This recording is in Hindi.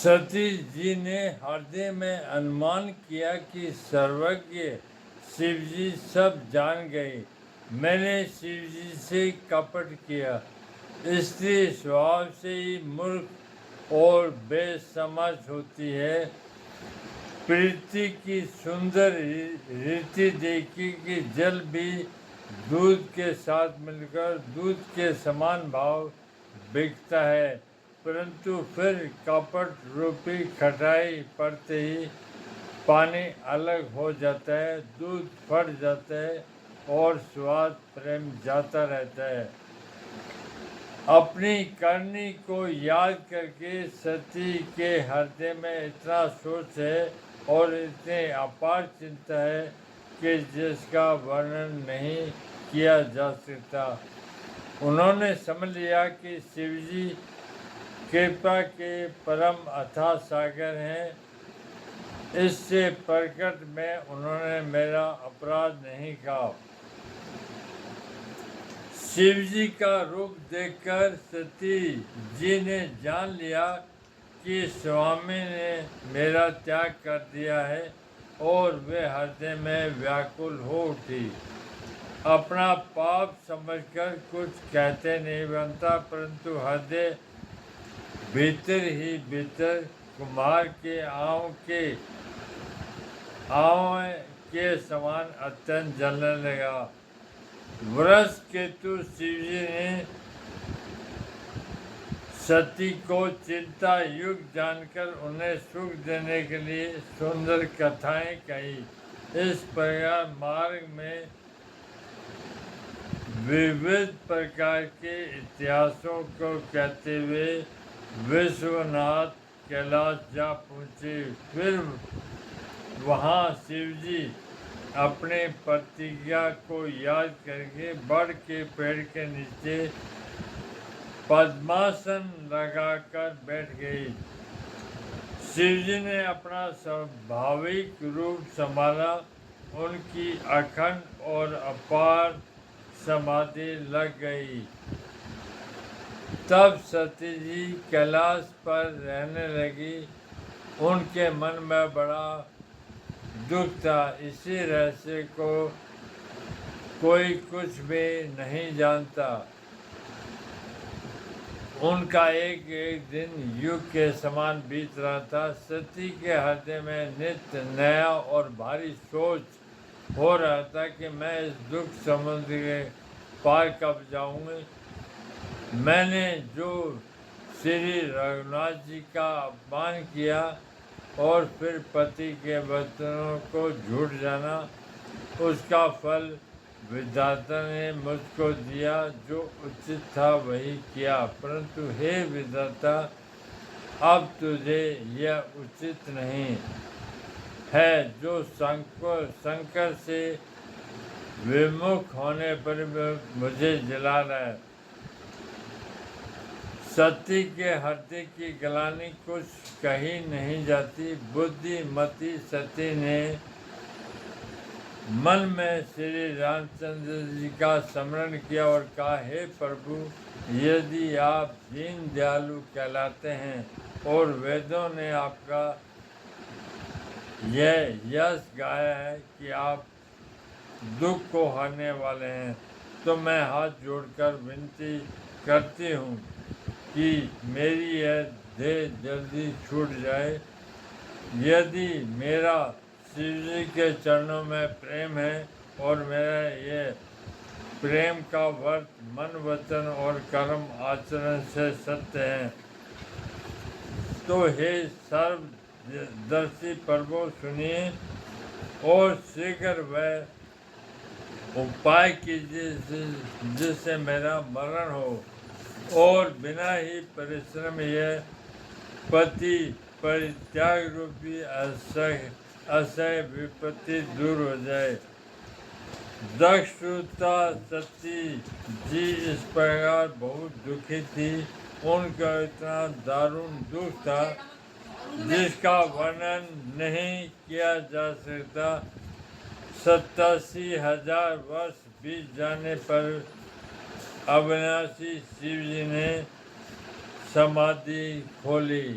सतीश जी ने हृदय में अनुमान किया कि सर्वज्ञ शिवजी सब जान गए। मैंने शिवजी से कपट किया। स्त्री स्वभाव से ही मूर्ख और बेसमझ होती है। प्रीति की सुंदर रीति देखी कि जल भी दूध के साथ मिलकर दूध के समान भाव बिकता है, परंतु फिर कपट रूपी खटाई पड़ते ही पानी अलग हो जाता है, दूध फट जाता है और स्वाद प्रेम जाता रहता है। अपनी करनी को याद करके सती के हृदय में इतना सोच है और इतनी अपार चिंता है कि जिसका वर्णन नहीं किया जा सकता। उन्होंने समझ लिया कि शिवजी कृपा के परम अथाह सागर हैं। इससे प्रकट में उन्होंने मेरा अपराध नहीं कहा। शिवजी का रूप देखकर सती जी ने जान लिया कि स्वामी ने मेरा त्याग कर दिया है और वे हृदय में व्याकुल हो उठी। अपना पाप समझकर कुछ कहते नहीं बनता, परंतु हृदय भीतर ही भीतर कुम्हार के आंव के समान अत्यंत जलने लगा। वृष केतु शिवजी ने सती को चिंता युक्त जानकर उन्हें सुख देने के लिए सुंदर कथाएं कही। इस प्रकार मार्ग में विविध प्रकार के इतिहासों को कहते हुए विश्वनाथ कैलाश जा पहुँचे। फिर वहाँ शिवजी अपने प्रतिज्ञा को याद करके बड़ के पेड़ के नीचे पद्मासन लगाकर बैठ गई। शिवजी ने अपना स्वाभाविक रूप संभाला। उनकी अखंड और अपार समाधि लग गई। तब सती जी कैलाश पर रहने लगी। उनके मन में बड़ा दुख था। इसी रहस्य को कोई कुछ भी नहीं जानता। उनका एक एक दिन युग के समान बीत रहा था। सती के हृदय में नित्य नया और भारी सोच हो रहा था कि मैं इस दुख समुद्र के पार कब जाऊंगी। मैंने जो श्री रघुनाथ जी का अपमान किया और फिर पति के वचनों को झूठ जाना, उसका फल विधाता ने मुझको दिया। जो उचित था वही किया, परंतु हे विधाता, अब तुझे यह उचित नहीं है जो शंकर से विमुख होने पर मुझे जला रहा है। सती के हृदय की गलानी कुछ कही नहीं जाती। बुद्धिमती सती ने मन में श्री रामचंद्र जी का स्मरण किया और कहा, हे प्रभु, यदि आप दीन दयालु कहलाते हैं और वेदों ने आपका यह यश गाया है कि आप दुख को हरने वाले हैं, तो मैं हाथ जोड़कर विनती करती हूँ कि मेरी यह देह जल्दी छूट जाए। यदि मेरा शिवजी के चरणों में प्रेम है और मेरा ये प्रेम का व्रत मन वचन और कर्म आचरण से सत्य है, तो हे सर्वदर्शी प्रभु सुनिए और शीघ्र वह उपाय कीजिए जिससे मेरा मरण हो और बिना ही परिश्रम यह पति परित्याग रूपी असह्य विपत्ति दूर हो जाए। दक्षता सती जी इस प्रकार बहुत दुखी थी। उनका इतना दारुण दुख था जिसका वर्णन नहीं किया जा सकता। 87,000 वर्ष बीत जाने पर अविनाशी शिवजी ने समाधि खोली।